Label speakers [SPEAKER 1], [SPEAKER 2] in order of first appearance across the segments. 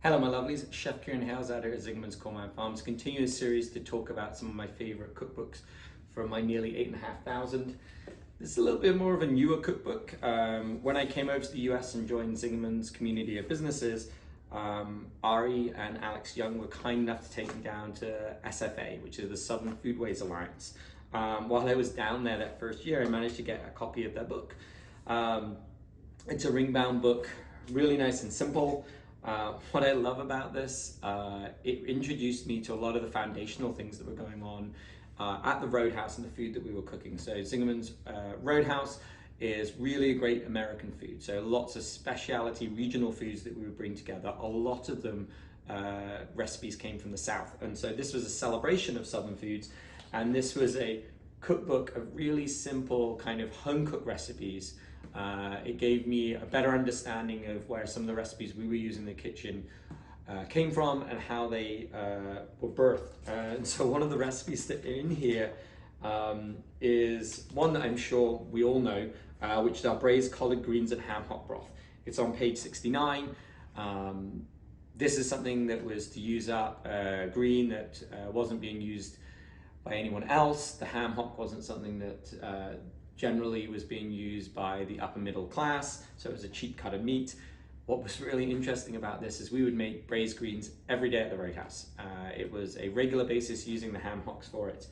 [SPEAKER 1] Hello my lovelies, Chef Kieron Hales out here at Zingman's Coleman Farms. Continue a series to talk about some of my favorite cookbooks from my nearly 8,500. This is a little bit more of a newer cookbook. When I came over to the US and joined Zingman's community of businesses, Ari and Alex Young were kind enough to take me down to SFA, which is the Southern Foodways Alliance. While I was down there that first year, I managed to get a copy of their book. It's a ring-bound book, really nice and simple. What I love about this, it introduced me to a lot of the foundational things that were going on at the Roadhouse and the food that we were cooking. So Zingerman's Roadhouse is really a great American food. So lots of specialty regional foods that we would bring together. A lot of them recipes came from the South. And so this was a celebration of Southern foods. And this was a cookbook of really simple kind of home cooked recipes. It gave me a better understanding of where some of the recipes we were using in the kitchen came from and how they were birthed. And so one of the recipes that are in here is one that I'm sure we all know, which is our braised collard greens and ham hock broth. It's on page 69. This is something that was to use up green that wasn't being used by anyone else. The ham hock wasn't something that generally was being used by the upper middle class, so it was a cheap cut of meat. What was really interesting about this is we would make braised greens every day at the Roadhouse. It was a regular basis using the ham hocks for it.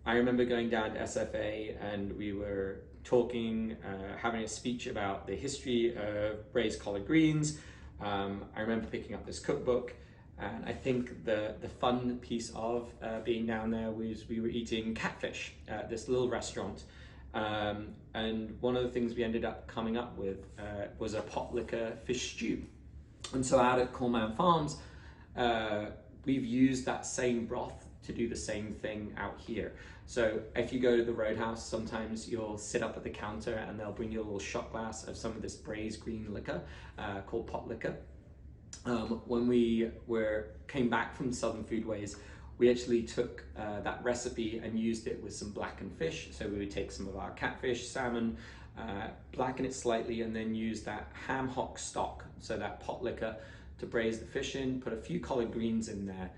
[SPEAKER 1] I remember going down to SFA and we were talking, having a speech about the history of braised collard greens. I remember picking up this cookbook, and I think the fun piece of being down there was we were eating Catfish at this little restaurant. And one of the things we ended up coming up with was a pot liquor fish stew. And so out at Coleman Farms, we've used that same broth to do the same thing out here. So if you go to the Roadhouse, sometimes you'll sit up at the counter and they'll bring you a little shot glass of some of this braised green liquor called pot liquor. When we came back from Southern Foodways, we actually took that recipe and used it with some blackened fish. So we would take some of our catfish, salmon, blacken it slightly, and then use that ham hock stock, so that pot liquor, to braise the fish in, put a few collard greens in there.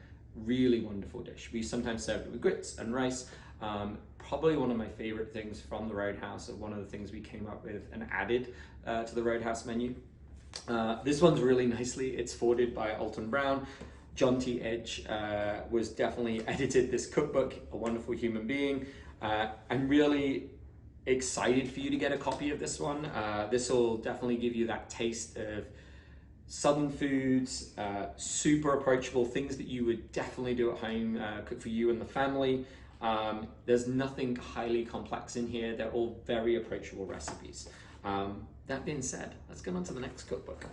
[SPEAKER 1] Really wonderful dish. We sometimes served it with grits and rice. Probably one of my favorite things from the Roadhouse, or one of the things we came up with and added to the Roadhouse menu. This one's really nicely, it's forwarded by Alton Brown. John T. Edge was definitely edited this cookbook, a wonderful human being. I'm really excited for you to get a copy of this one. This will definitely give you that taste of Southern foods, super approachable, things that you would definitely do at home, cook for you and the family. There's nothing highly complex in here. They're all very approachable recipes. That being said, let's get on to the next cookbook.